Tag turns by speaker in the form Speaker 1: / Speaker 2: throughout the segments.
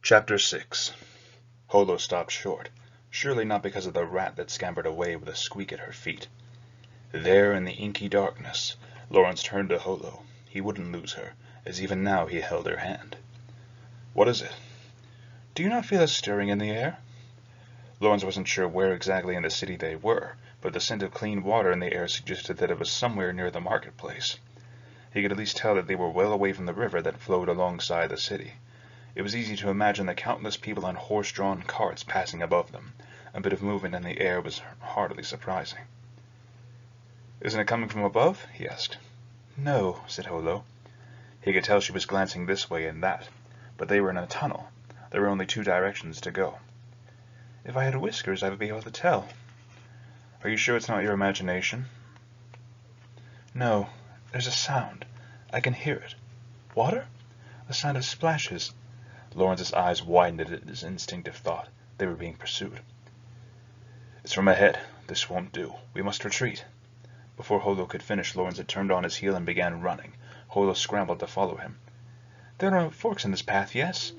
Speaker 1: Chapter 6. Holo stopped short, surely not because of the rat that scampered away with a squeak at her feet. There in the inky darkness, Lawrence turned to Holo. He wouldn't lose her, as even now he held her hand. "What is it?" "Do you not feel a stirring in the air?" Lawrence wasn't sure where exactly in the city they were, but the scent of clean water in the air suggested that it was somewhere near the marketplace. He could at least tell that they were well away from the river that flowed alongside the city. It was easy to imagine the countless people on horse-drawn carts passing above them. A bit of movement in the air was hardly surprising. "Isn't it coming from above?" he asked. "No," said Holo. He could tell she was glancing this way and that, but they were in a tunnel. There were only two directions to go. "If I had whiskers, I would be able to tell." "Are you sure it's not your imagination?" "No. There's a sound. I can hear it. Water? A sound of splashes." Lawrence's eyes widened at his instinctive thought. They were being pursued. "It's from ahead. This won't do. We must retreat." Before Holo could finish, Lawrence had turned on his heel and began running. Holo scrambled to follow him. "There are no forks in this path, yes?"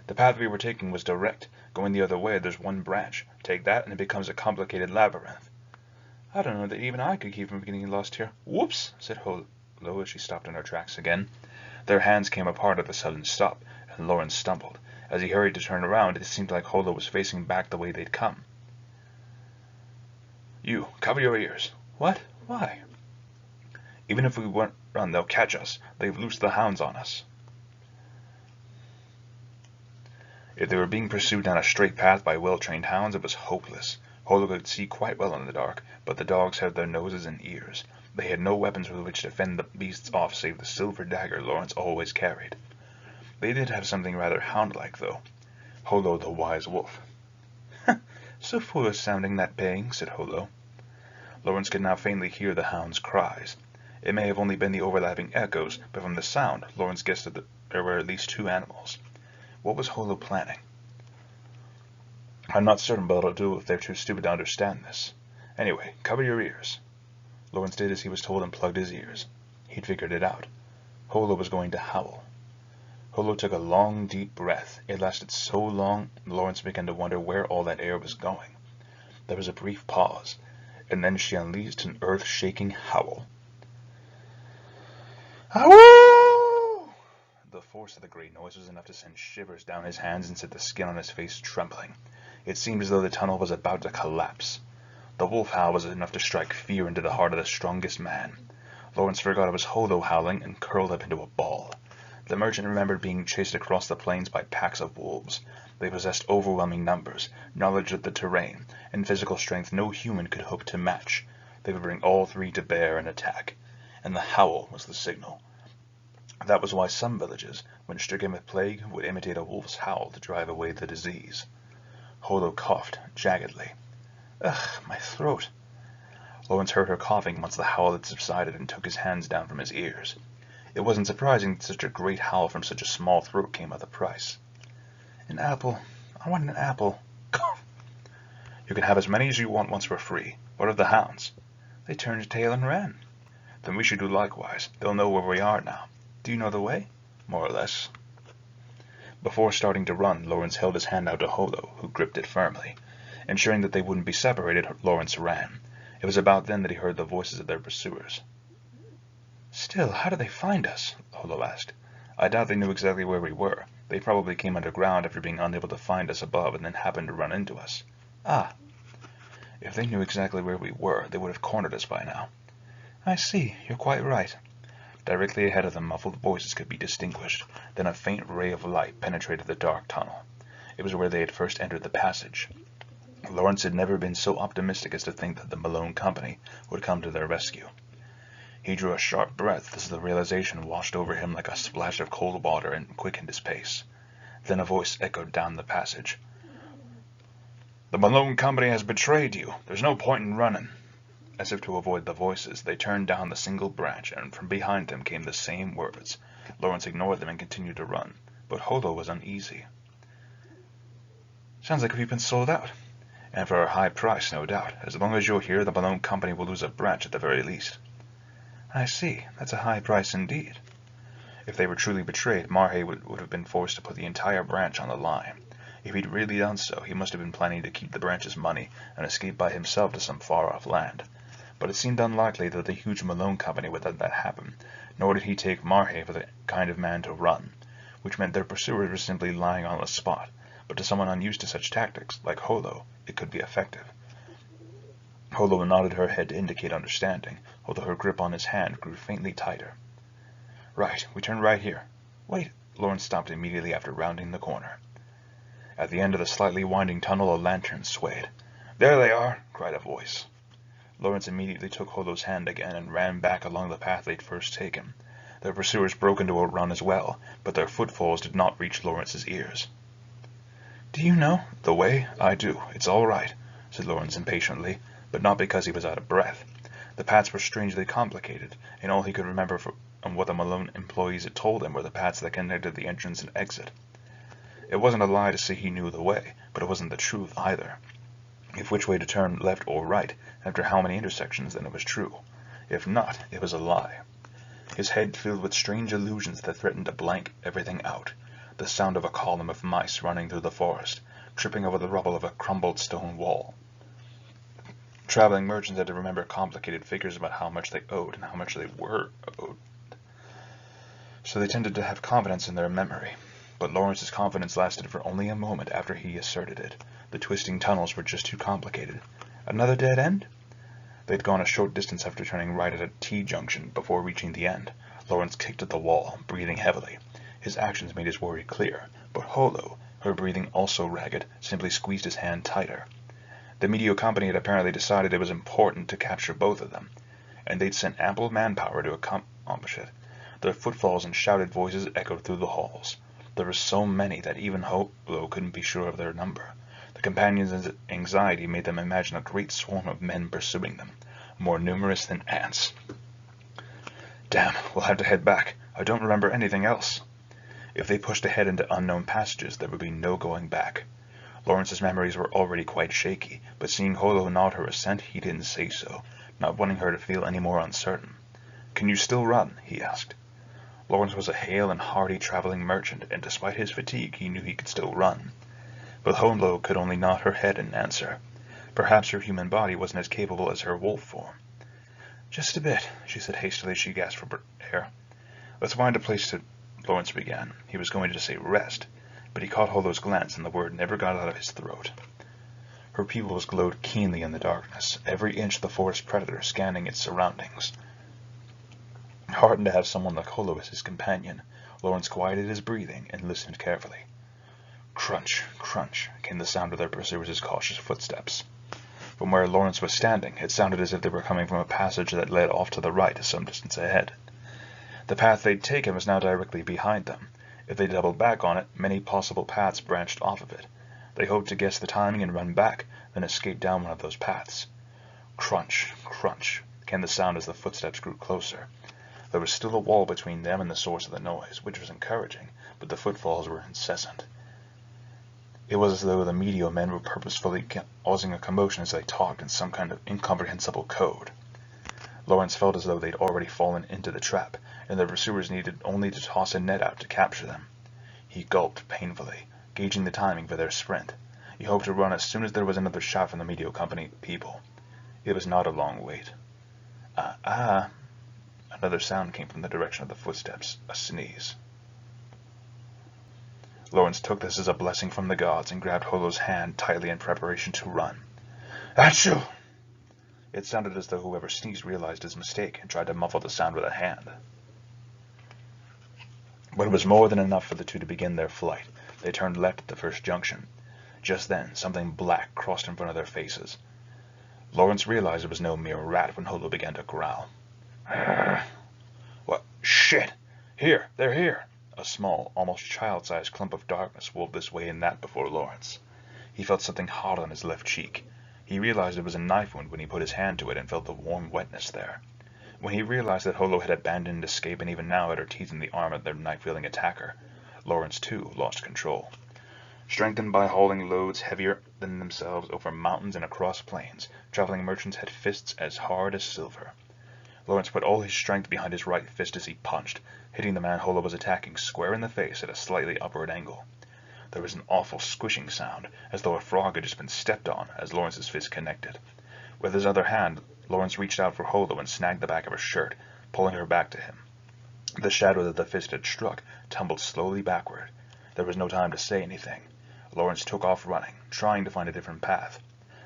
Speaker 1: "The path we were taking was direct. Going the other way, there's one branch. Take that, and it becomes a complicated labyrinth." "I don't know that even I could keep from getting lost here." "Whoops!" said Holo as she stopped in her tracks again. Their hands came apart at the sudden stop, and Lawrence stumbled. As he hurried to turn around, it seemed like Holo was facing back the way they'd come. "You, cover your ears." "What? Why?" "Even if we run, they'll catch us. They've loosed the hounds on us." If they were being pursued down a straight path by well-trained hounds, it was hopeless. Holo could see quite well in the dark, but the dogs had their noses and ears. They had no weapons with which to fend the beasts off save the silver dagger Lawrence always carried. They did have something rather hound-like, though. Holo the wise wolf. "So foolish sounding, that baying," said Holo. Lawrence could now faintly hear the hounds' cries. It may have only been the overlapping echoes, but from the sound, Lawrence guessed that there were at least two animals. What was Holo planning? "I'm not certain, but it'll do if they're too stupid to understand this. Anyway, cover your ears." Lawrence did as he was told and plugged his ears. He'd figured it out. Holo was going to howl. Holo took a long, deep breath. It lasted so long, Lawrence began to wonder where all that air was going. There was a brief pause, and then she unleashed an earth-shaking howl. "Ow!" The force of the great noise was enough to send shivers down his hands and set the skin on his face trembling. It seemed as though the tunnel was about to collapse. The wolf howl was enough to strike fear into the heart of the strongest man. Lawrence forgot it was Holo howling and curled up into a ball. The merchant remembered being chased across the plains by packs of wolves. They possessed overwhelming numbers, knowledge of the terrain, and physical strength no human could hope to match. They would bring all three to bear and attack. And the howl was the signal. That was why some villages, when stricken with plague, would imitate a wolf's howl to drive away the disease. Holo coughed jaggedly. "Ugh, my throat." Lawrence heard her coughing once the howl had subsided and took his hands down from his ears. It wasn't surprising that such a great howl from such a small throat came at a price. "An apple. I want an apple." "You can have as many as you want once we're free. What of the hounds?" "They turned tail and ran." "Then we should do likewise. They'll know where we are now." "Do you know the way?" "More or less." Before starting to run, Lawrence held his hand out to Holo, who gripped it firmly. Ensuring that they wouldn't be separated, Lawrence ran. It was about then that he heard the voices of their pursuers. "Still, how did they find us?" Holo asked. "I doubt they knew exactly where we were. They probably came underground after being unable to find us above and then happened to run into us." "Ah." "If they knew exactly where we were, they would have cornered us by now." "I see. You're quite right." Directly ahead of them, muffled voices could be distinguished. Then a faint ray of light penetrated the dark tunnel. It was where they had first entered the passage. Lawrence had never been so optimistic as to think that the Malone Company would come to their rescue. He drew a sharp breath as the realization washed over him like a splash of cold water and quickened his pace. Then a voice echoed down the passage. "The Malone Company has betrayed you. There's no point in running." As if to avoid the voices, they turned down the single branch, and from behind them came the same words. Lawrence ignored them and continued to run, but Holo was uneasy. "Sounds like we've been sold out." "And for a high price, no doubt. As long as you're here, the Malone Company will lose a branch at the very least." "I see. That's a high price indeed." If they were truly betrayed, Marhe would have been forced to put the entire branch on the line. If he'd really done so, he must have been planning to keep the branch's money and escape by himself to some far-off land. But it seemed unlikely that the huge Malone company would let that happen, nor did he take Marhe for the kind of man to run, which meant their pursuers were simply lying on the spot. But to someone unused to such tactics, like Holo, it could be effective. Holo nodded her head to indicate understanding, although her grip on his hand grew faintly tighter. Right, we turn right here. Wait, Lawrence stopped immediately after rounding the corner. At the end of the slightly winding tunnel, a lantern swayed. There they are, cried a voice. Lawrence immediately took Holo's hand again and ran back along the path they'd first taken. Their pursuers broke into a run as well, but their footfalls did not reach Lawrence's ears. Do you know the way? I do. It's all right, said Lawrence impatiently, but not because he was out of breath. The paths were strangely complicated, and all he could remember from what the Malone employees had told him were the paths that connected the entrance and exit. It wasn't a lie to say he knew the way, but it wasn't the truth either. If which way to turn, left or right, after how many intersections, then it was true. If not, it was a lie. His head filled with strange illusions that threatened to blank everything out. The sound of a column of mice running through the forest, tripping over the rubble of a crumbled stone wall. Traveling merchants had to remember complicated figures about how much they owed and how much they were owed. So they tended to have confidence in their memory. But Lawrence's confidence lasted for only a moment after he asserted it. The twisting tunnels were just too complicated. Another dead end? They'd gone a short distance after turning right at a T-junction before reaching the end. Lawrence kicked at the wall, breathing heavily. His actions made his worry clear, but Holo, her breathing also ragged, simply squeezed his hand tighter. The Medio Company had apparently decided it was important to capture both of them, and they'd sent ample manpower to accomplish it. Their footfalls and shouted voices echoed through the halls. There were so many that even Holo couldn't be sure of their number. The companions' anxiety made them imagine a great swarm of men pursuing them, more numerous than ants. Damn, we'll have to head back. I don't remember anything else. If they pushed ahead into unknown passages, there would be no going back. Lawrence's memories were already quite shaky, but seeing Holo nod her assent, he didn't say so, not wanting her to feel any more uncertain. Can you still run? He asked. Lawrence was a hale and hearty traveling merchant, and despite his fatigue, he knew he could still run. But Holo could only nod her head in answer. Perhaps her human body wasn't as capable as her wolf form. Just a bit, she said hastily as she gasped for air. Let's find a place to... Lawrence began. He was going to say rest, but he caught Holo's glance, and the word never got out of his throat. Her pupils glowed keenly in the darkness, every inch of the forest predator scanning its surroundings. Heartened to have someone like Holo as his companion, Lawrence quieted his breathing and listened carefully. Crunch, crunch, came the sound of their pursuers' cautious footsteps. From where Lawrence was standing, it sounded as if they were coming from a passage that led off to the right some distance ahead. The path they'd taken was now directly behind them. If they doubled back on it, many possible paths branched off of it. They hoped to guess the timing and run back, then escape down one of those paths. Crunch, crunch, came the sound as the footsteps grew closer. There was still a wall between them and the source of the noise, which was encouraging, but the footfalls were incessant. It was as though the Medio men were purposefully causing a commotion as they talked in some kind of incomprehensible code. Lawrence felt as though they'd already fallen into the trap, and their pursuers needed only to toss a net out to capture them. He gulped painfully, gauging the timing for their sprint. He hoped to run as soon as there was another shout from the Medio Company people. It was not a long wait. Another sound came from the direction of the footsteps, a sneeze. Lawrence took this as a blessing from the gods and grabbed Holo's hand tightly in preparation to run. Achoo! It sounded as though whoever sneezed realized his mistake and tried to muffle the sound with a hand. But it was more than enough for the two to begin their flight. They turned left at the first junction. Just then, something black crossed in front of their faces. Lawrence realized it was no mere rat when Holo began to growl. What? Shit! Here! They're here! A small, almost child-sized clump of darkness wove this way and that before Lawrence. He felt something hot on his left cheek. He realized it was a knife wound when he put his hand to it and felt the warm wetness there. When he realized that Holo had abandoned escape and even now had her teeth in the arm of their knife-wielding attacker, Lawrence, too, lost control. Strengthened by hauling loads heavier than themselves over mountains and across plains, traveling merchants had fists as hard as silver. Lawrence put all his strength behind his right fist as he punched, hitting the man Holo was attacking square in the face at a slightly upward angle. There was an awful squishing sound, as though a frog had just been stepped on, as Lawrence's fist connected. With his other hand, Lawrence reached out for Holo and snagged the back of her shirt, pulling her back to him. The shadow that the fist had struck tumbled slowly backward. There was no time to say anything. Lawrence took off running, trying to find a different path,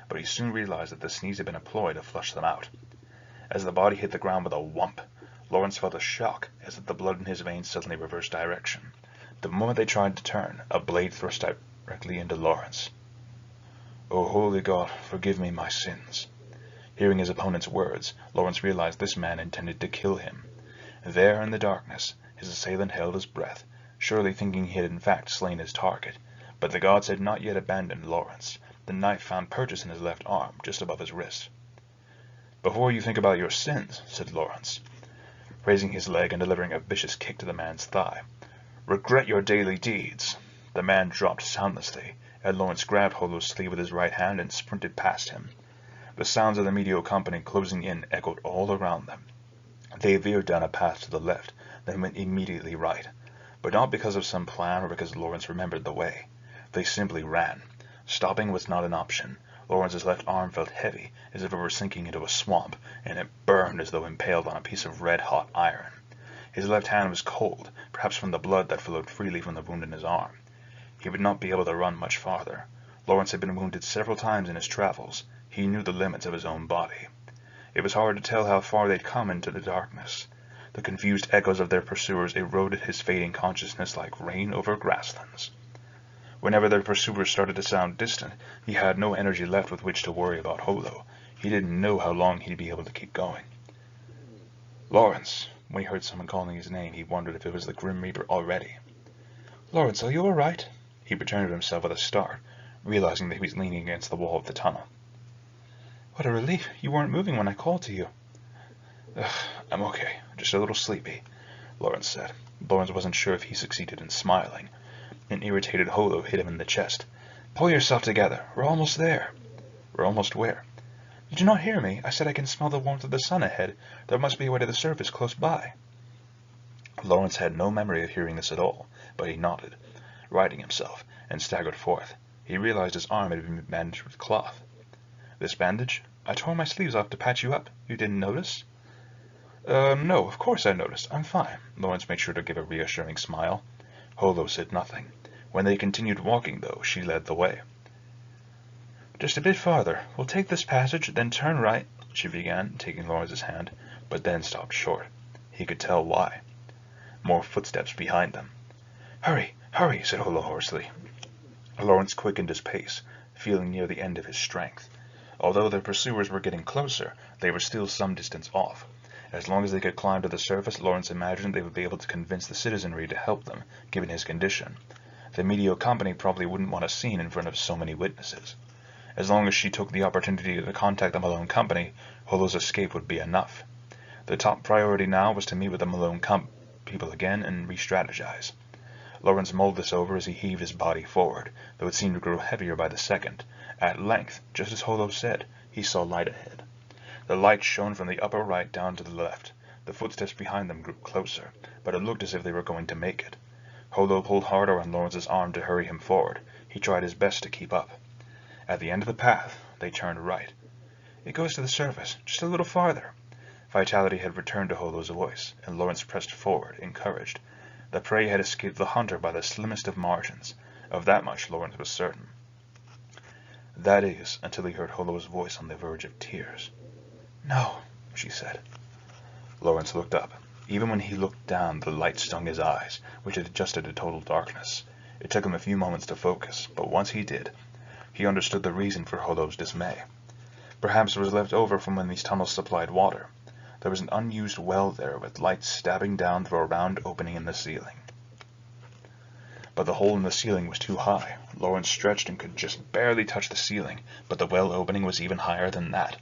Speaker 1: but he soon realized that the sneeze had been a ploy to flush them out. As the body hit the ground with a whump, Lawrence felt a shock as the blood in his veins suddenly reversed direction. The moment they tried to turn, a blade thrust directly into Lawrence. "O holy God, forgive me my sins." Hearing his opponent's words, Lawrence realized this man intended to kill him. There in the darkness, his assailant held his breath, surely thinking he had in fact slain his target. But the gods had not yet abandoned Lawrence. The knife found purchase in his left arm, just above his wrist. "Before you think about your sins," said Lawrence, raising his leg and delivering a vicious kick to the man's thigh, "regret your daily deeds." The man dropped soundlessly, and Lawrence grabbed Holo's sleeve with his right hand and sprinted past him. The sounds of the Medio company closing in echoed all around them. They veered down a path to the left, then went immediately right, but not because of some plan or because Lawrence remembered the way. They simply ran. Stopping was not an option. Lawrence's left arm felt heavy, as if it were sinking into a swamp, and it burned as though impaled on a piece of red-hot iron. His left hand was cold, perhaps from the blood that flowed freely from the wound in his arm. He would not be able to run much farther. Lawrence had been wounded several times in his travels. He knew the limits of his own body. It was hard to tell how far they'd come into the darkness. The confused echoes of their pursuers eroded his fading consciousness like rain over grasslands. Whenever their pursuers started to sound distant, he had no energy left with which to worry about Holo. He didn't know how long he'd be able to keep going. "Lawrence." When he heard someone calling his name, he wondered if it was the Grim Reaper already. "Lawrence, are you all right?" He returned to himself with a start, realizing that he was leaning against the wall of the tunnel. "What a relief. You weren't moving when I called to you." "I'm okay. Just a little sleepy," Lawrence said. Lawrence wasn't sure if he succeeded in smiling. An irritated Holo hit him in the chest. "Pull yourself together. We're almost there." "We're almost where?" "Did you not hear me? I said I can smell the warmth of the sun ahead. There must be a way to the surface close by." Lawrence had no memory of hearing this at all, but he nodded, righting himself, and staggered forth. He realized his arm had been bandaged with cloth. "This bandage? I tore my sleeves off to patch you up. You didn't notice?" No, of course I noticed. I'm fine." Lawrence made sure to give a reassuring smile. Holo said nothing. When they continued walking, though, she led the way. "Just a bit farther. We'll take this passage, then turn right," she began, taking Lawrence's hand, but then stopped short. He could tell why. More footsteps behind them. "Hurry, hurry," said Holo hoarsely. Lawrence quickened his pace, feeling near the end of his strength. Although their pursuers were getting closer, they were still some distance off. As long as they could climb to the surface, Lawrence imagined they would be able to convince the citizenry to help them, given his condition. The Medio company probably wouldn't want a scene in front of so many witnesses. As long as she took the opportunity to contact the Malone company, Holo's escape would be enough. The top priority now was to meet with the Malone people again and re-strategize. Lawrence mulled this over as he heaved his body forward, though it seemed to grow heavier by the second. At length, just as Holo said, he saw light ahead. The light shone from the upper right down to the left. The footsteps behind them grew closer, but it looked as if they were going to make it. Holo pulled harder on Lawrence's arm to hurry him forward. He tried his best to keep up. At the end of the path, they turned right. "It goes to the surface, just a little farther." Vitality had returned to Holo's voice, and Lawrence pressed forward, encouraged. The prey had escaped the hunter by the slimmest of margins. Of that much Lawrence was certain. That is, until he heard Holo's voice on the verge of tears. "No," she said. Lawrence looked up. Even when he looked down, the light stung his eyes, which had adjusted to total darkness. It took him a few moments to focus, but once he did, he understood the reason for Holo's dismay. Perhaps it was left over from when these tunnels supplied water. There was an unused well there, with light stabbing down through a round opening in the ceiling. But the hole in the ceiling was too high. Lawrence stretched and could just barely touch the ceiling, but the well opening was even higher than that.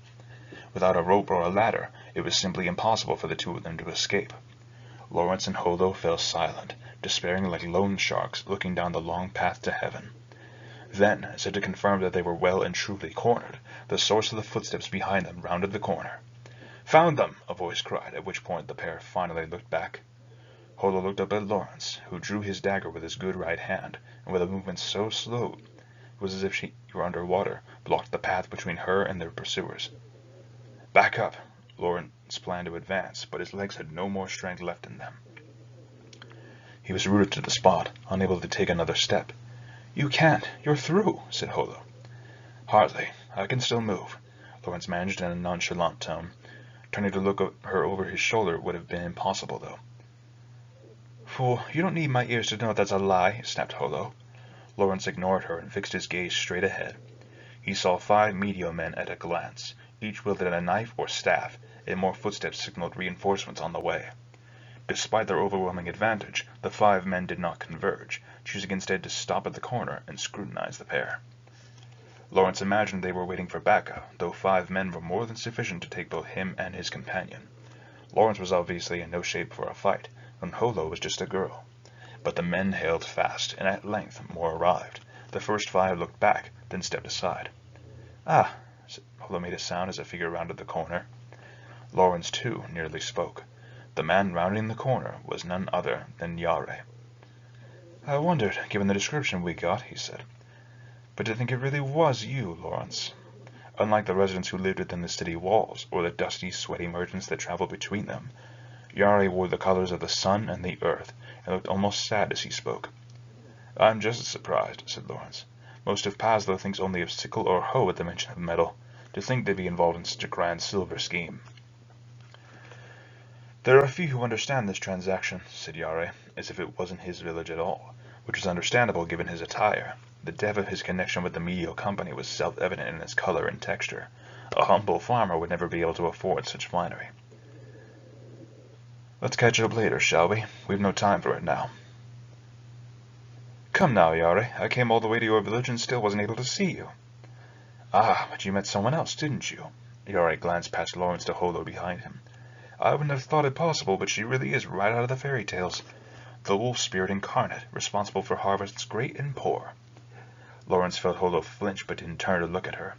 Speaker 1: Without a rope or a ladder, it was simply impossible for the two of them to escape. Lawrence and Holo fell silent, despairing like loan sharks looking down the long path to heaven. Then, as if to confirm that they were well and truly cornered, the source of the footsteps behind them rounded the corner. Found them! A voice cried, at which point the pair finally looked back. Holo looked up at Lawrence, who drew his dagger with his good right hand, and with a movement so slow it was as if she were under water, blocked the path between her and their pursuers. Back up! Lawrence planned to advance, but his legs had no more strength left in them. He was rooted to the spot, unable to take another step. You can't! You're through! Said Holo. Hardly. I can still move, Lawrence managed in a nonchalant tone. Turning to look at her over his shoulder would have been impossible, though. Fool, you don't need my ears to know that's a lie, snapped Holo. Lawrence ignored her and fixed his gaze straight ahead. He saw 5 Medio men at a glance, each wielded a knife or staff, and more footsteps signaled reinforcements on the way. Despite their overwhelming advantage, the 5 men did not converge, choosing instead to stop at the corner and scrutinize the pair. Lawrence imagined they were waiting for backup, though 5 men were more than sufficient to take both him and his companion. Lawrence was obviously in no shape for a fight, and Holo was just a girl. But the men held fast, and at length more arrived. The first 5 looked back, then stepped aside. Ah! Holo made a sound as a figure rounded the corner. Lawrence, too, nearly spoke. The man rounding the corner was none other than Yare. I wondered, given the description we got, he said. But to think it really was you, Lawrence. Unlike the residents who lived within the city walls, or the dusty, sweaty merchants that traveled between them, Yare wore the colors of the sun and the earth, and looked almost sad as he spoke. I'm just as surprised, said Lawrence. Most of Pazlo thinks only of sickle or hoe at the mention of metal. To think they'd be involved in such a grand silver scheme. There are a few who understand this transaction, said Yare, as if it wasn't his village at all, which was understandable given his attire. The depth of his connection with the Medio Company was self-evident in its color and texture. A humble farmer would never be able to afford such finery. Let's catch up later, shall we? We've no time for it now. Come now, Yare. I came all the way to your village and still wasn't able to see you. Ah, but you met someone else, didn't you? Yare glanced past Lawrence to Holo behind him. I wouldn't have thought it possible, but she really is right out of the fairy tales. The wolf spirit incarnate, responsible for harvests great and poor. Lawrence felt Holo flinch, but didn't turn to look at her.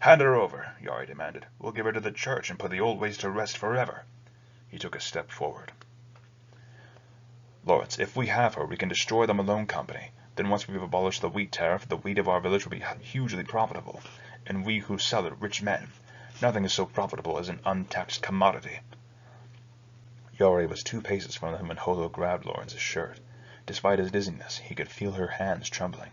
Speaker 1: Hand her over, Yare demanded. We'll give her to the church and put the old ways to rest forever. He took a step forward. Lawrence, if we have her, we can destroy the Malone Company. Then once we've abolished the wheat tariff, the wheat of our village will be hugely profitable, and we who sell it rich men. Nothing is so profitable as an untaxed commodity. Yare was 2 paces from them when Holo grabbed Lawrence's shirt. Despite his dizziness, he could feel her hands trembling.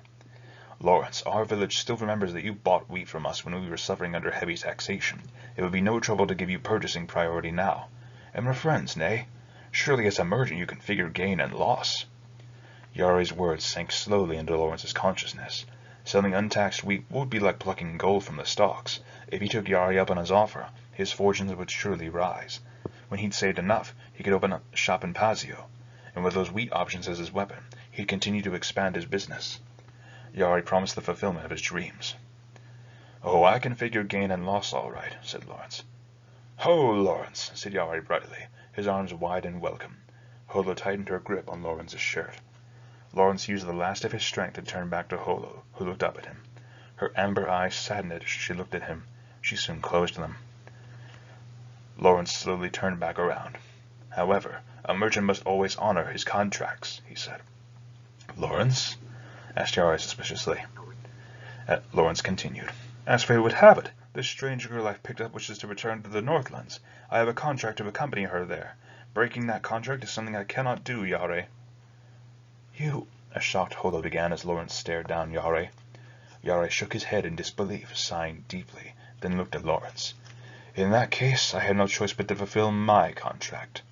Speaker 1: Lawrence, our village still remembers that you bought wheat from us when we were suffering under heavy taxation. It would be no trouble to give you purchasing priority now. And we're friends, nay? Surely as a merchant you can figure gain and loss. Yare's words sank slowly into Lawrence's consciousness. Selling untaxed wheat would be like plucking gold from the stalks. If he took Yare up on his offer, his fortunes would surely rise. When he'd saved enough, he could open a shop in Pazio, and with those wheat options as his weapon, he'd continue to expand his business. Yare promised the fulfillment of his dreams. Oh, I can figure gain and loss all right, said Lawrence. Ho, Lawrence, said Yare brightly, his arms wide in welcome. Holo tightened her grip on Lawrence's shirt. Lawrence used the last of his strength to turn back to Holo, who looked up at him. Her amber eyes saddened as she looked at him. She soon closed them. Lawrence slowly turned back around. However, a merchant must always honor his contracts, he said. Lawrence? Asked Yare suspiciously. Lawrence continued. As fate would have it, this strange girl I've picked up wishes to return to the Northlands. I have a contract to accompany her there. Breaking that contract is something I cannot do, Yare. You... A shocked Holo began as Lawrence stared down Yare. Yare shook his head in disbelief, sighing deeply, then looked at Lawrence. In that case, I had no choice but to fulfill my contract.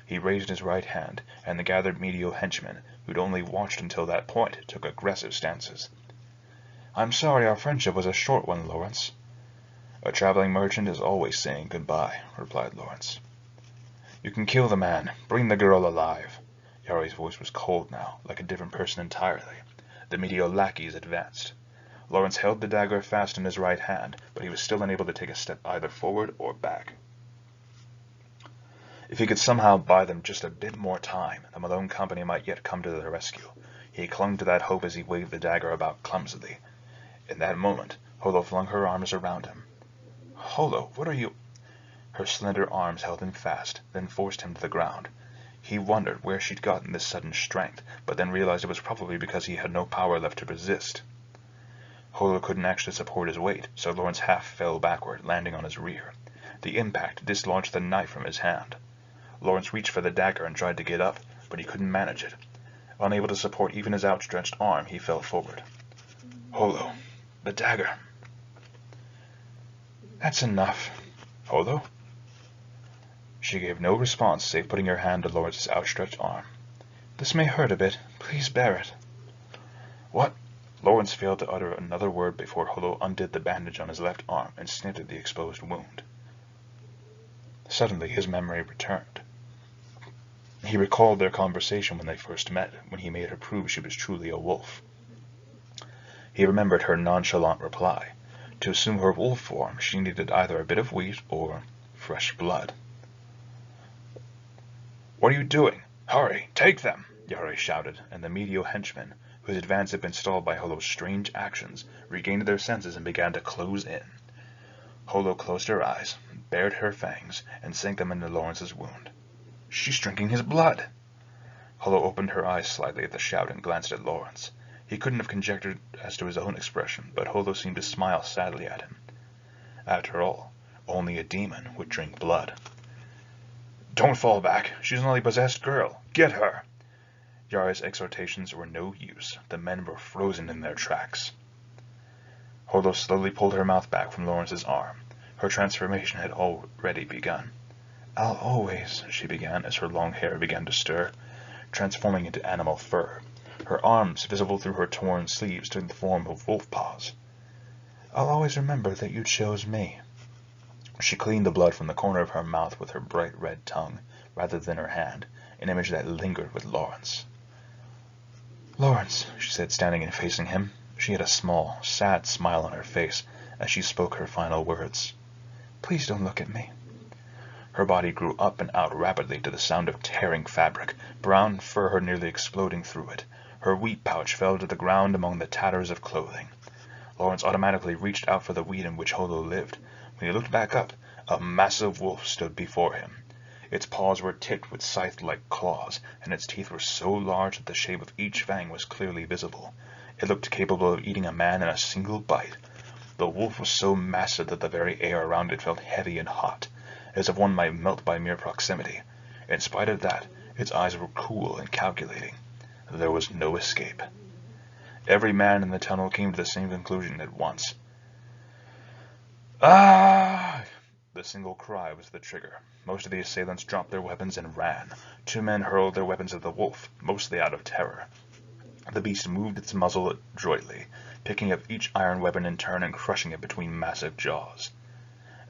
Speaker 1: He raised his right hand, and the gathered Medio henchmen, who'd only watched until that point, took aggressive stances. I'm sorry our friendship was a short one, Lawrence. A traveling merchant is always saying goodbye, replied Lawrence. You can kill the man. Bring the girl alive. Yare's voice was cold now, like a different person entirely. The Medio lackeys advanced. Lawrence held the dagger fast in his right hand, but he was still unable to take a step either forward or back. If he could somehow buy them just a bit more time, the Malone Company might yet come to their rescue. He clung to that hope as he waved the dagger about clumsily. In that moment, Holo flung her arms around him. Holo, what are you... Her slender arms held him fast, then forced him to the ground. He wondered where she'd gotten this sudden strength, but then realized it was probably because he had no power left to resist. Holo couldn't actually support his weight, so Lawrence half fell backward, landing on his rear. The impact dislodged the knife from his hand. Lawrence reached for the dagger and tried to get up, but he couldn't manage it. Unable to support even his outstretched arm, he fell forward. Holo, the dagger. That's enough. Holo? She gave no response save putting her hand to Lawrence's outstretched arm. This may hurt a bit. Please bear it. What? Lawrence failed to utter another word before Holo undid the bandage on his left arm and snipped at the exposed wound. Suddenly his memory returned. He recalled their conversation when they first met, when he made her prove she was truly a wolf. He remembered her nonchalant reply. To assume her wolf form, she needed either a bit of wheat or fresh blood. What are you doing? Hurry, take them! Yare shouted, and the Medio henchmen, whose advance had been stalled by Holo's strange actions, regained their senses and began to close in. Holo closed her eyes, bared her fangs, and sank them into Lawrence's wound. She's drinking his blood! Holo opened her eyes slightly at the shout and glanced at Lawrence. He couldn't have conjectured as to his own expression, but Holo seemed to smile sadly at him. After all, only a demon would drink blood. Don't fall back. She's an only possessed girl. Get her! Yare's exhortations were no use. The men were frozen in their tracks. Holo slowly pulled her mouth back from Lawrence's arm. Her transformation had already begun. I'll always, she began as her long hair began to stir, transforming into animal fur. Her arms, visible through her torn sleeves, took the form of wolf paws. I'll always remember that you chose me. She cleaned the blood from the corner of her mouth with her bright red tongue, rather than her hand, an image that lingered with Lawrence. Lawrence, she said, standing and facing him. She had a small, sad smile on her face as she spoke her final words. Please don't look at me. Her body grew up and out rapidly to the sound of tearing fabric, brown fur nearly exploding through it. Her wheat pouch fell to the ground among the tatters of clothing. Lawrence automatically reached out for the wheat in which Holo lived. When he looked back up, a massive wolf stood before him. Its paws were tipped with scythe-like claws, and its teeth were so large that the shape of each fang was clearly visible. It looked capable of eating a man in a single bite. The wolf was so massive that the very air around it felt heavy and hot, as if one might melt by mere proximity. In spite of that, its eyes were cool and calculating. There was no escape. Every man in the tunnel came to the same conclusion at once. Ah! The single cry was the trigger. Most of the assailants dropped their weapons and ran. Two men hurled their weapons at the wolf, mostly out of terror. The beast moved its muzzle adroitly, picking up each iron weapon in turn and crushing it between massive jaws.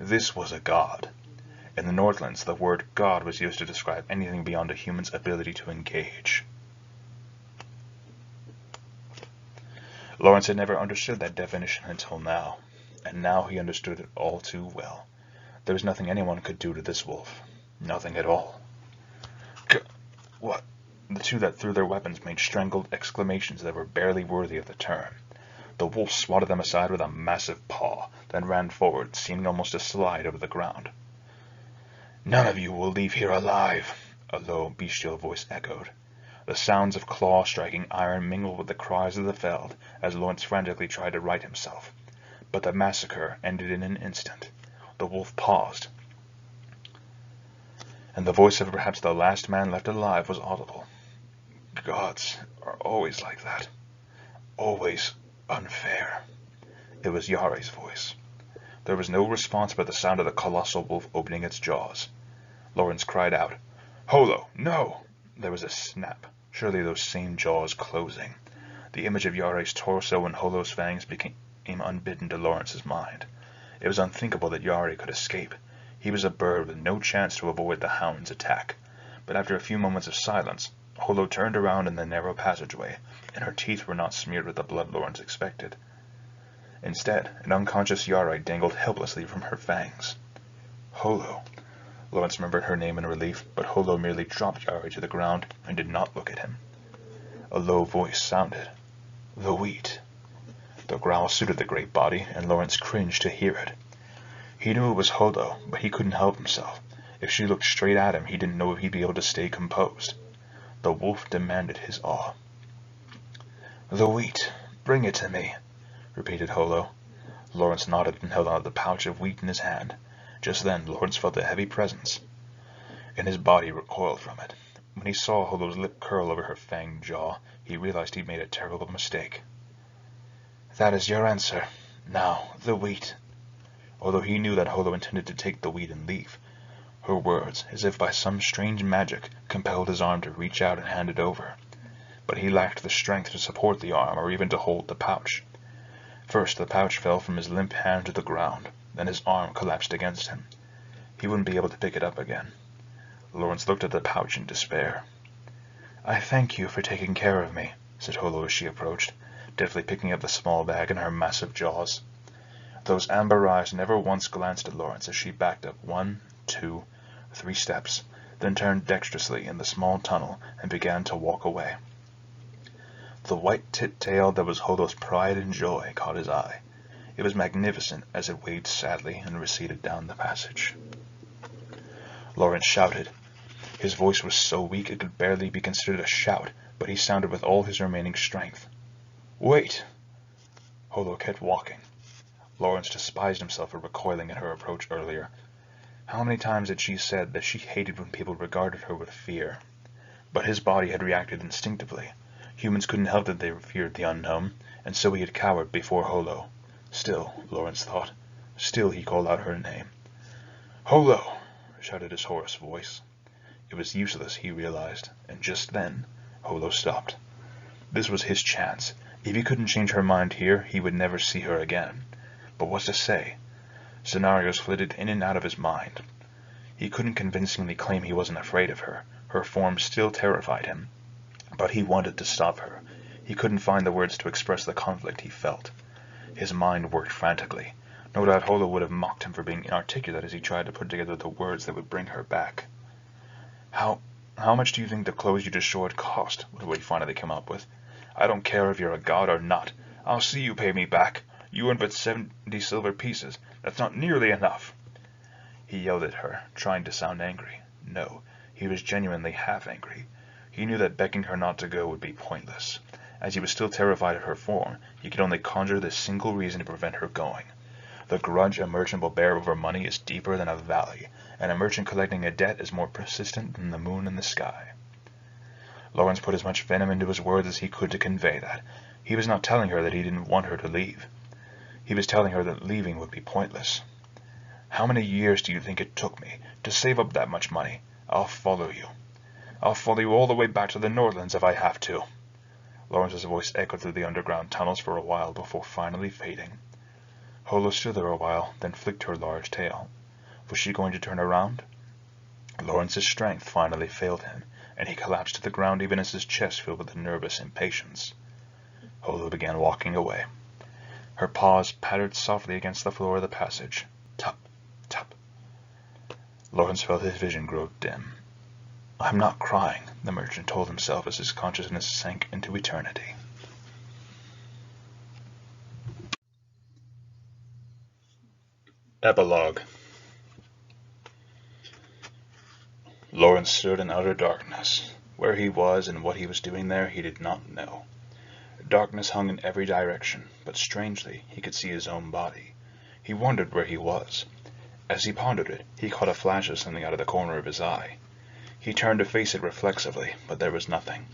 Speaker 1: This was a god. In the Northlands, the word god was used to describe anything beyond a human's ability to engage. Lawrence had never understood that definition until now, and now he understood it all too well. There was nothing anyone could do to this wolf. Nothing at all. What? The two that threw their weapons made strangled exclamations that were barely worthy of the term. The wolf swatted them aside with a massive paw, then ran forward, seeming almost to slide over the ground. None of you will leave here alive, a low, bestial voice echoed. The sounds of claw striking iron mingled with the cries of the felled as Lawrence frantically tried to right himself. But the massacre ended in an instant. The wolf paused, and the voice of perhaps the last man left alive was audible. Gods are always like that. Always unfair. It was Yare's voice. There was no response but the sound of the colossal wolf opening its jaws. Lawrence cried out, Holo, no! There was a snap. Surely those same jaws closing. The image of Yare's torso and Holo's fangs became unbidden to Lawrence's mind. It was unthinkable that Yare could escape. He was a bird with no chance to avoid the hound's attack. But after a few moments of silence, Holo turned around in the narrow passageway, and her teeth were not smeared with the blood Lawrence expected. Instead, an unconscious Yare dangled helplessly from her fangs. Holo. Lawrence remembered her name in relief, but Holo merely dropped Yare to the ground and did not look at him. A low voice sounded. The wheat. The growl suited the great body, and Lawrence cringed to hear it. He knew it was Holo, but he couldn't help himself. If she looked straight at him, he didn't know if he'd be able to stay composed. The wolf demanded his awe. "The wheat. Bring it to me," repeated Holo. Lawrence nodded and held out the pouch of wheat in his hand. Just then, Lawrence felt a heavy presence, and his body recoiled from it. When he saw Holo's lip curl over her fanged jaw, he realized he'd made a terrible mistake. "That is your answer. Now, the wheat." Although he knew that Holo intended to take the wheat and leave, her words, as if by some strange magic, compelled his arm to reach out and hand it over. But he lacked the strength to support the arm or even to hold the pouch. First, the pouch fell from his limp hand to the ground, then his arm collapsed against him. He wouldn't be able to pick it up again. Lawrence looked at the pouch in despair. "I thank you for taking care of me," said Holo as she approached, deftly picking up the small bag in her massive jaws. Those amber eyes never once glanced at Lawrence as she backed up 1, 2, 3 steps, then turned dexterously in the small tunnel and began to walk away. The white tit tail that was Holo's pride and joy caught his eye. It was magnificent as it waved sadly and receded down the passage. Lawrence shouted. His voice was so weak it could barely be considered a shout, but he sounded with all his remaining strength. "Wait!" Holo kept walking. Lawrence despised himself for recoiling at her approach earlier. How many times had she said that she hated when people regarded her with fear? But his body had reacted instinctively. Humans couldn't help that they feared the unknown, and so he had cowered before Holo. Still, Lawrence thought, still he called out her name. "Holo!" shouted his hoarse voice. It was useless, he realized, and just then, Holo stopped. This was his chance. If he couldn't change her mind here, he would never see her again. But what to say? Scenarios flitted in and out of his mind. He couldn't convincingly claim he wasn't afraid of her. Her form still terrified him. But he wanted to stop her. He couldn't find the words to express the conflict he felt. His mind worked frantically. No doubt Holo would have mocked him for being inarticulate as he tried to put together the words that would bring her back. How much do you think the clothes you destroyed cost?" was what he finally came up with. "I don't care if you're a god or not. I'll see you pay me back. You earned but 70 silver pieces. That's not nearly enough." He yelled at her, trying to sound angry. No, he was genuinely half angry. He knew that begging her not to go would be pointless. As he was still terrified of her form, he could only conjure this single reason to prevent her going. The grudge a merchant will bear over money is deeper than a valley, and a merchant collecting a debt is more persistent than the moon in the sky. Lawrence put as much venom into his words as he could to convey that. He was not telling her that he didn't want her to leave. He was telling her that leaving would be pointless. "How many years do you think it took me to save up that much money? I'll follow you. I'll follow you all the way back to the Northlands if I have to." Lawrence's voice echoed through the underground tunnels for a while before finally fading. Holo stood there a while, then flicked her large tail. Was she going to turn around? Lawrence's strength finally failed him, and he collapsed to the ground even as his chest filled with nervous impatience. Holo began walking away. Her paws pattered softly against the floor of the passage. Tap, tap. Lawrence felt his vision grow dim. "I'm not crying," the merchant told himself as his consciousness sank into eternity. Epilogue. Lawrence stood in utter darkness. Where he was and what he was doing there, he did not know. Darkness hung in every direction, but strangely, he could see his own body. He wondered where he was. As he pondered it, he caught a flash of something out of the corner of his eye. He turned to face it reflexively, but there was nothing.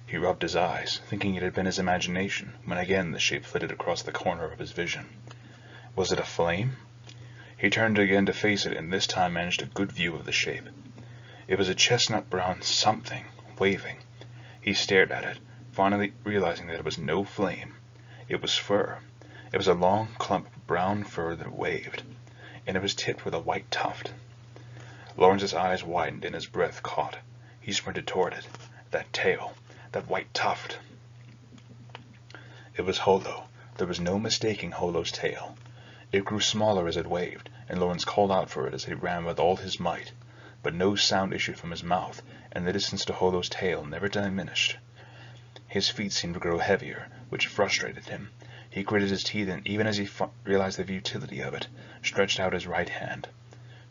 Speaker 1: He rubbed his eyes, thinking it had been his imagination, when again the shape flitted across the corner of his vision. Was it a flame? He turned again to face it, and this time managed a good view of the shape. It was a chestnut-brown something, waving. He stared at it, finally realizing that it was no flame. It was fur. It was a long clump of brown fur that waved, and it was tipped with a white tuft. Lawrence's eyes widened and his breath caught. He sprinted toward it. That tail, that white tuft. It was Holo. There was no mistaking Holo's tail. It grew smaller as it waved, and Lawrence called out for it as he ran with all his might. But no sound issued from his mouth, and the distance to Holo's tail never diminished. His feet seemed to grow heavier, which frustrated him. He gritted his teeth, and even as he realized the futility of it, stretched out his right hand.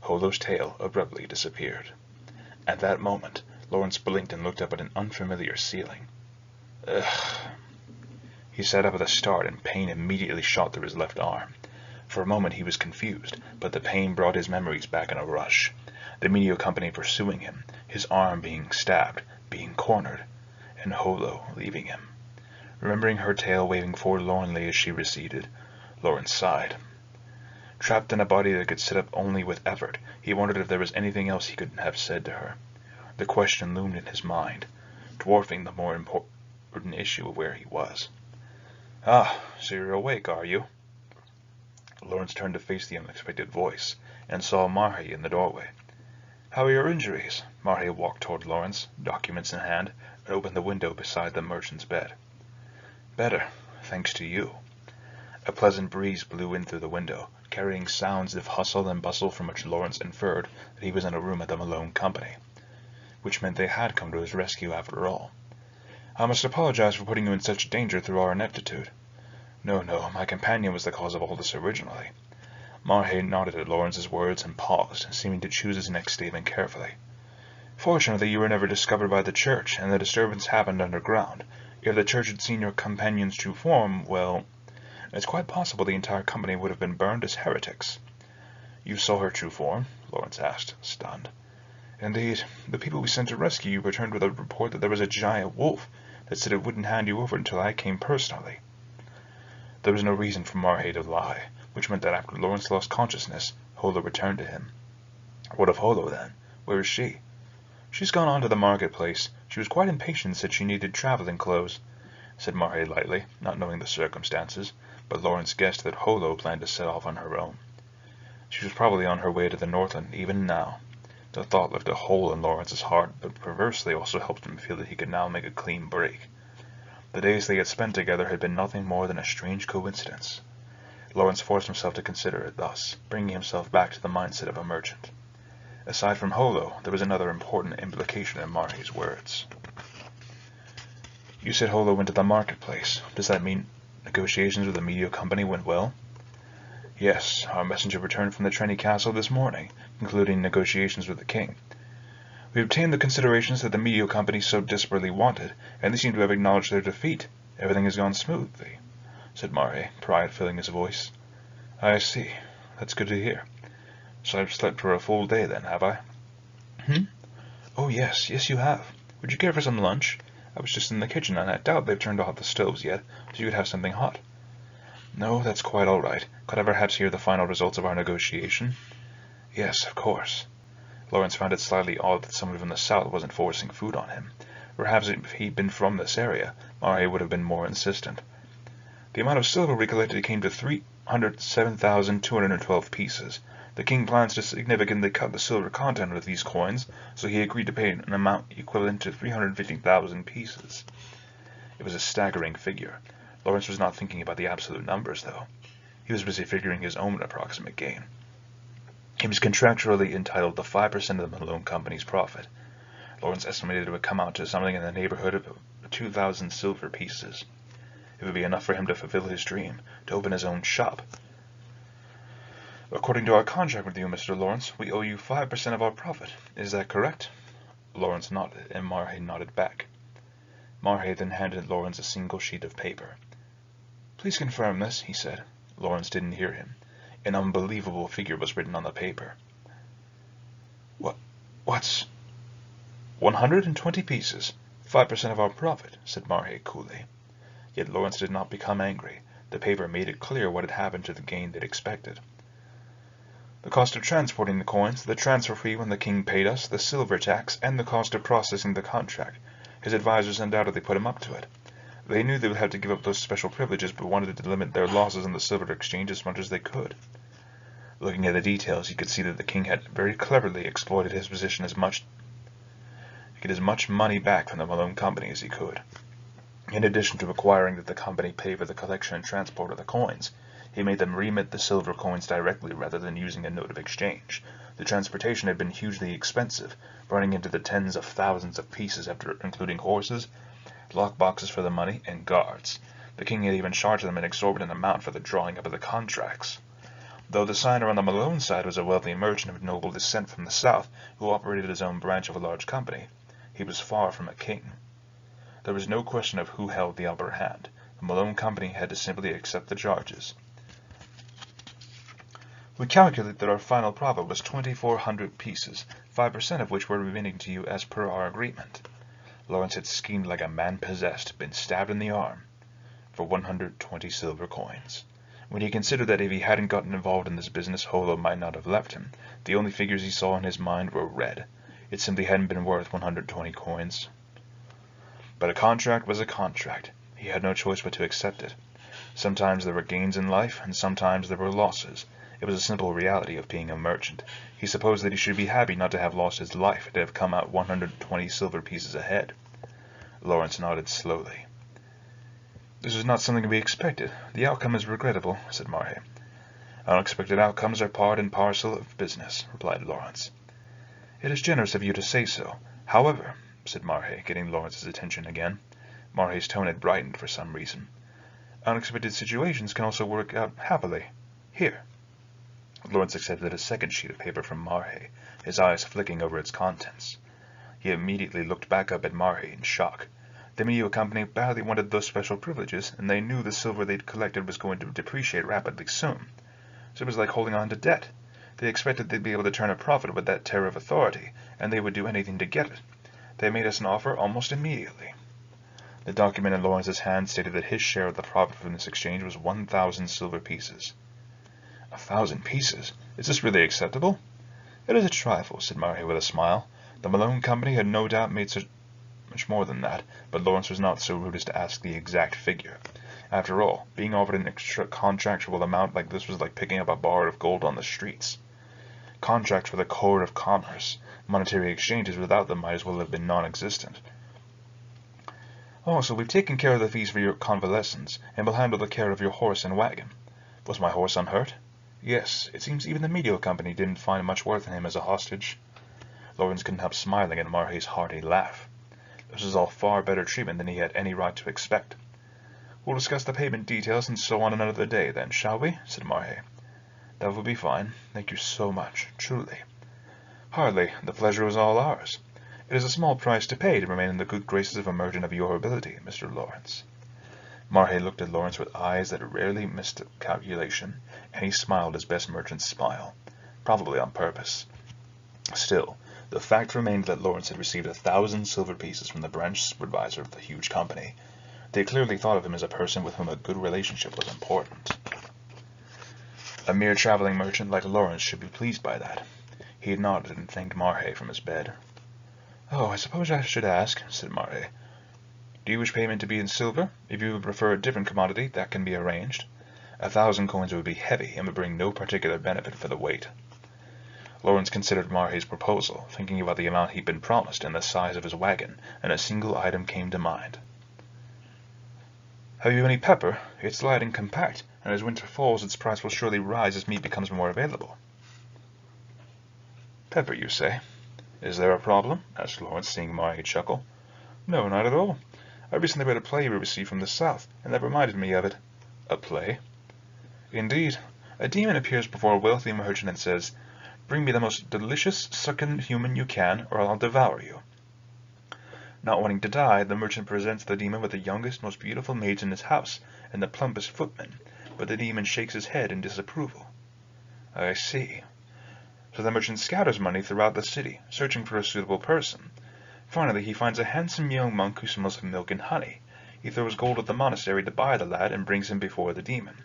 Speaker 1: Holo's tail abruptly disappeared. At that moment, Lawrence blinked and looked up at an unfamiliar ceiling. Ugh. He sat up with a start, and pain immediately shot through his left arm. For a moment he was confused, but the pain brought his memories back in a rush. The Medio Company pursuing him, his arm being stabbed, being cornered, and Holo leaving him. Remembering her tail waving forlornly as she receded, Lawrence sighed. Trapped in a body that could sit up only with effort, he wondered if there was anything else he could have said to her. The question loomed in his mind, dwarfing the more important issue of where he was. "Ah, so you're awake, are you?" Lawrence turned to face the unexpected voice, and saw Marhe in the doorway. "How are your injuries?" Marhe walked toward Lawrence, documents in hand, and opened the window beside the merchant's bed. "Better, thanks to you." A pleasant breeze blew in through the window, carrying sounds of hustle and bustle from which Lawrence inferred that he was in a room at the Malone Company, which meant they had come to his rescue after all. "I must apologize for putting you in such danger through our ineptitude." No, my companion was the cause of all this originally." Marhe nodded at Lawrence's words and paused, seeming to choose his next statement carefully. "Fortunately, you were never discovered by the church, and the disturbance happened underground. If the church had seen your companion's true form, well, it's quite possible the entire company would have been burned as heretics." "You saw her true form?" Lawrence asked, stunned. "Indeed. The people we sent to rescue you returned with a report that there was a giant wolf that said it wouldn't hand you over until I came personally." There was no reason for Marhe to lie, which meant that after Lawrence lost consciousness, Holo returned to him. "What of Holo, then? Where is she?" "She's gone on to the marketplace. She was quite impatient, said she needed traveling clothes," said Marhe lightly, not knowing the circumstances, but Lawrence guessed that Holo planned to set off on her own. She was probably on her way to the Northland, even now. The thought left a hole in Lawrence's heart, but perversely also helped him feel that he could now make a clean break. The days they had spent together had been nothing more than a strange coincidence. Lawrence forced himself to consider it thus, bringing himself back to the mindset of a merchant. Aside from Holo, there was another important implication in Marhe's words. "You said Holo went to the marketplace. Does that mean negotiations with the Medio Company went well?" "Yes, our messenger returned from the Trenny Castle this morning, concluding negotiations with the king. We obtained the considerations that the Medio Company so desperately wanted, and they seem to have acknowledged their defeat. Everything has gone smoothly," said Marhe, pride filling his voice. "I see. That's good to hear. So I've slept for a full day then, have I?" "Oh, yes, you have. Would you care for some lunch? I was just in the kitchen, and I doubt they've turned off the stoves yet, so you could have something hot." "No, that's quite all right. Could I perhaps hear the final results of our negotiation?" "Yes, of course." Lawrence found it slightly odd that someone from the south wasn't forcing food on him. Perhaps if he'd been from this area, Marhe would have been more insistent. "The amount of silver we collected came to 307,212 pieces. The king plans to significantly cut the silver content of these coins, so he agreed to pay an amount equivalent to 350,000 pieces." It was a staggering figure. Lawrence was not thinking about the absolute numbers, though. He was busy figuring his own approximate gain. He was contractually entitled to 5% of the Malone Company's profit. Lawrence estimated it would come out to something in the neighborhood of 2,000 silver pieces. It would be enough for him to fulfill his dream, to open his own shop. "According to our contract with you, Mr. Lawrence, we owe you 5% of our profit. Is that correct?" Lawrence nodded, and Marhe nodded back. Marhe then handed Lawrence a single sheet of paper. "Please confirm this," he said. Lawrence didn't hear him. An unbelievable figure was written on the paper. What's 120 pieces, 5% of our profit," said Marhe coolly. Yet Lawrence did not become angry. The paper made it clear what had happened to the gain they'd expected. "The cost of transporting the coins, the transfer fee when the king paid us, the silver tax, and the cost of processing the contract. His advisors undoubtedly put him up to it. They knew they would have to give up those special privileges, but wanted to limit their losses in the silver exchange as much as they could." Looking at the details, he could see that the king had very cleverly exploited his position to get as much money back from the Malone Company as he could. In addition to requiring that the company pay for the collection and transport of the coins, he made them remit the silver coins directly rather than using a note of exchange. The transportation had been hugely expensive, running into the tens of thousands of pieces after including horses, lock boxes for the money, and guards. The king had even charged them an exorbitant amount for the drawing up of the contracts. Though the signer on the Malone side was a wealthy merchant of noble descent from the south who operated his own branch of a large company, he was far from a king. There was no question of who held the upper hand. The Malone company had to simply accept the charges. We calculate that our final profit was 2,400 pieces, 5% of which were remaining to you as per our agreement. Lawrence had schemed like a man possessed, been stabbed in the arm, for 120 silver coins. When he considered that if he hadn't gotten involved in this business, Holo might not have left him, the only figures he saw in his mind were red. It simply hadn't been worth 120 coins. But a contract was a contract. He had no choice but to accept it. Sometimes there were gains in life, and sometimes there were losses. It was a simple reality of being a merchant. He supposed that he should be happy not to have lost his life, to have come out 120 silver pieces ahead. Lawrence nodded slowly. This is not something we expected. The outcome is regrettable, said Marhe. Unexpected outcomes are part and parcel of business, replied Lawrence. It is generous of you to say so. However, said Marhe, getting Lawrence's attention again. Marhe's tone had brightened for some reason. Unexpected situations can also work out happily. Here. Lawrence accepted a second sheet of paper from Marhe, his eyes flicking over its contents. He immediately looked back up at Marhe in shock. The Medio Company badly wanted those special privileges, and they knew the silver they'd collected was going to depreciate rapidly soon. So it was like holding on to debt. They expected they'd be able to turn a profit with that terror of authority, and they would do anything to get it. They made us an offer almost immediately. The document in Lawrence's hand stated that his share of the profit from this exchange was 1,000 silver pieces. 1,000 pieces? Is this really acceptable? It is a trifle, said Marhe with a smile. The Malone Company had no doubt made much more than that, but Lawrence was not so rude as to ask the exact figure. After all, being offered an extra contractual amount like this was like picking up a bar of gold on the streets. Contracts were the core of commerce. Monetary exchanges without them might as well have been non-existent. Also, we've taken care of the fees for your convalescence, and will handle the care of your horse and wagon. Was my horse unhurt? Yes, it seems even the Medio Company didn't find much worth in him as a hostage. Lawrence couldn't help smiling at Marhe's hearty laugh. This was all far better treatment than he had any right to expect. We'll discuss the payment details and so on another day, then, shall we? Said Marhe. That will be fine. Thank you so much, truly. Hardly. The pleasure was all ours. It is a small price to pay to remain in the good graces of a merchant of your ability, Mr. Lawrence. Marhe looked at Lawrence with eyes that rarely missed a calculation, and he smiled his best merchant's smile, probably on purpose. Still, the fact remained that Lawrence had received 1,000 silver pieces from the branch supervisor of the huge company. They clearly thought of him as a person with whom a good relationship was important. A mere traveling merchant like Lawrence should be pleased by that. He nodded and thanked Marhe from his bed. Oh, I suppose I should ask, said Marhe. Do you wish payment to be in silver? If you would prefer a different commodity, that can be arranged. 1,000 coins would be heavy and would bring no particular benefit for the weight. Lawrence considered Marhe's proposal, thinking about the amount he'd been promised and the size of his wagon, and a single item came to mind. Have you any pepper? It's light and compact, and as winter falls its price will surely rise as meat becomes more available. Pepper, you say? Is there a problem? Asked Lawrence, seeing Marhe chuckle. No, not at all. I recently read a play we received from the south, and that reminded me of it. A play? Indeed. A demon appears before a wealthy merchant and says, Bring me the most delicious, succulent human you can, or I'll devour you. Not wanting to die, the merchant presents the demon with the youngest, most beautiful maids in his house, and the plumpest footman, but the demon shakes his head in disapproval. I see. So the merchant scatters money throughout the city, searching for a suitable person. Finally, he finds a handsome young monk who smells of milk and honey. He throws gold at the monastery to buy the lad and brings him before the demon.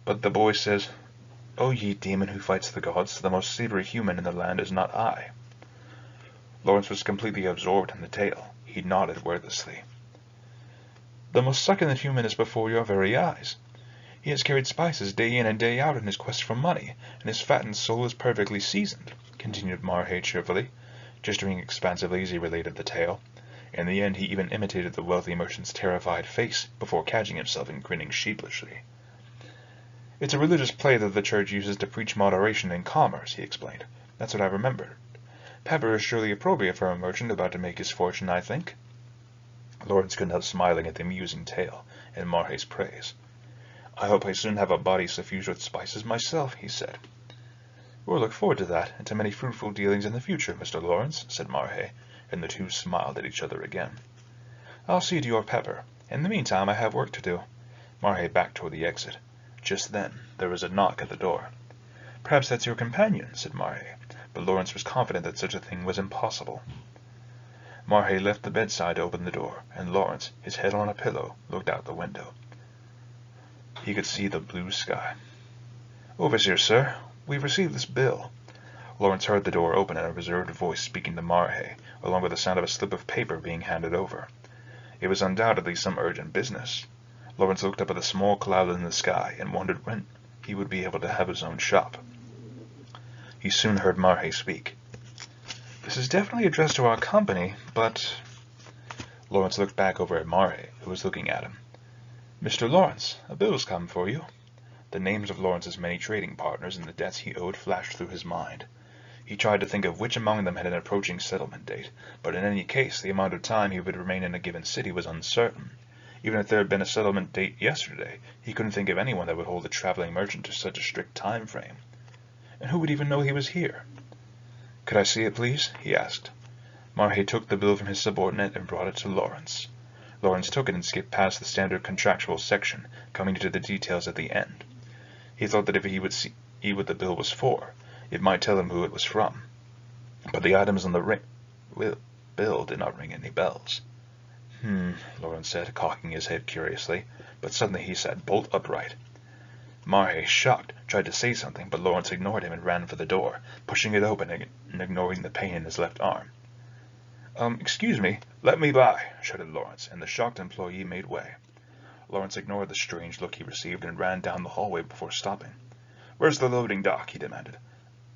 Speaker 1: But the boy says, O ye demon who fights the gods, the most savory human in the land is not I. Lawrence was completely absorbed in the tale. He nodded wordlessly. The most succulent human is before your very eyes. He has carried spices day in and day out in his quest for money, and his fattened soul is perfectly seasoned, continued Marhe cheerfully, gesturing expansively as he related the tale. In the end he even imitated the wealthy merchant's terrified face, before catching himself and grinning sheepishly. It's a religious play that the church uses to preach moderation in commerce, he explained. That's what I remembered. Pepper is surely appropriate for a merchant about to make his fortune, I think. Lawrence couldn't help smiling at the amusing tale, in Marhe's praise. "I hope I soon have a body suffused with spices myself," he said. "We'll look forward to that, and to many fruitful dealings in the future, Mr. Lawrence," said Marhe, and the two smiled at each other again. "I'll see to your pepper. In the meantime, I have work to do." Marhe backed toward the exit. Just then, there was a knock at the door. "Perhaps that's your companion," said Marhe, but Lawrence was confident that such a thing was impossible. Marhe left the bedside to open the door, and Lawrence, his head on a pillow, looked out the window. He could see the blue sky. "Overseer, sir, we've received this bill." Lawrence heard the door open and a reserved voice speaking to Marhe, along with the sound of a slip of paper being handed over. It was undoubtedly some urgent business. Lawrence looked up at the small cloud in the sky and wondered when he would be able to have his own shop. He soon heard Marhe speak. "This is definitely addressed to our company, but—" Lawrence looked back over at Marhe, who was looking at him. "Mr. Lawrence, a bill's come for you." The names of Lawrence's many trading partners and the debts he owed flashed through his mind. He tried to think of which among them had an approaching settlement date, but in any case the amount of time he would remain in a given city was uncertain. Even if there had been a settlement date yesterday, he couldn't think of anyone that would hold a traveling merchant to such a strict time frame. And who would even know he was here? "Could I see it, please?" he asked. Marhe took the bill from his subordinate and brought it to Lawrence. Lawrence took it and skipped past the standard contractual section, coming to the details at the end. He thought that if he would see what the bill was for, it might tell him who it was from. But the items on the bill did not ring any bells. Lawrence said, cocking his head curiously, but suddenly he sat bolt upright. Marhe, shocked, tried to say something, but Lawrence ignored him and ran for the door, pushing it open and ignoring the pain in his left arm. Excuse me, let me by," shouted Lawrence, and the shocked employee made way. Lawrence ignored the strange look he received and ran down the hallway before stopping. "Where's the loading dock?" he demanded.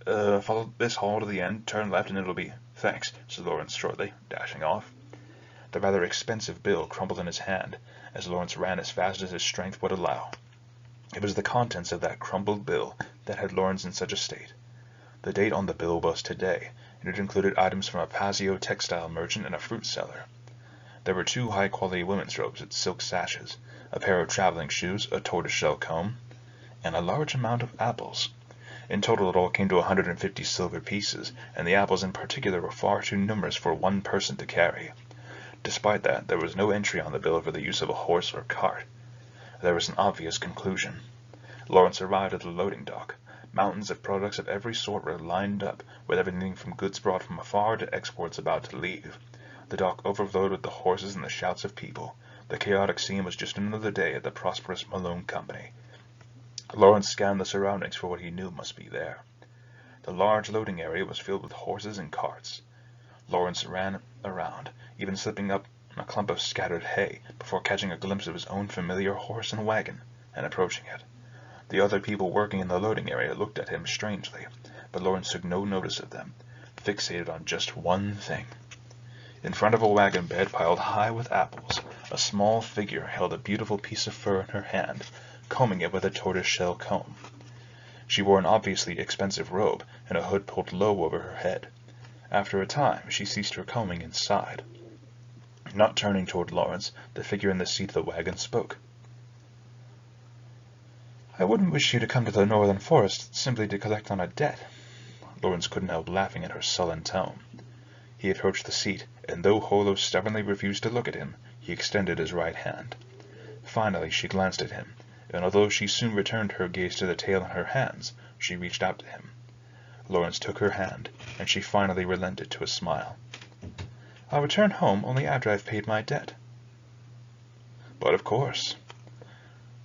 Speaker 1: Follow this hall to the end, turn left, and it'll be—" "Thanks," said Lawrence shortly, dashing off. The rather expensive bill crumpled in his hand, as Lawrence ran as fast as his strength would allow. It was the contents of that crumpled bill that had Lawrence in such a state. The date on the bill was today, and it included items from a Paseo textile merchant and a fruit seller. There were 2 high-quality women's robes with silk sashes, a pair of traveling shoes, a tortoiseshell comb, and a large amount of apples. In total, it all came to 150 silver pieces, and the apples in particular were far too numerous for one person to carry. Despite that, there was no entry on the bill for the use of a horse or cart. There was an obvious conclusion. Lawrence arrived at the loading dock. Mountains of products of every sort were lined up, with everything from goods brought from afar to exports about to leave. The dock overflowed with the horses and the shouts of people. The chaotic scene was just another day at the prosperous Malone Company. Lawrence scanned the surroundings for what he knew must be there. The large loading area was filled with horses and carts. Lawrence ran around, even slipping up a clump of scattered hay, before catching a glimpse of his own familiar horse and wagon, and approaching it. The other people working in the loading area looked at him strangely, but Lawrence took no notice of them, fixated on just one thing. In front of a wagon bed piled high with apples, a small figure held a beautiful piece of fur in her hand, combing it with a tortoise-shell comb. She wore an obviously expensive robe and a hood pulled low over her head. After a time, she ceased her combing and sighed. Not turning toward Lawrence, the figure in the seat of the wagon spoke. "I wouldn't wish you to come to the northern forest simply to collect on a debt." Lawrence couldn't help laughing at her sullen tone. He approached the seat, and though Holo stubbornly refused to look at him, he extended his right hand. Finally, she glanced at him, and although she soon returned her gaze to the tail in her hands, she reached out to him. Lawrence took her hand, and she finally relented to a smile. "I'll return home only after I've paid my debt." "But of course."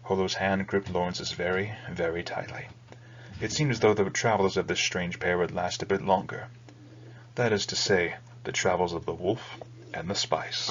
Speaker 1: Holo's hand gripped Lawrence's very, very tightly. It seemed as though the travels of this strange pair would last a bit longer. That is to say, the travels of the wolf and the spice.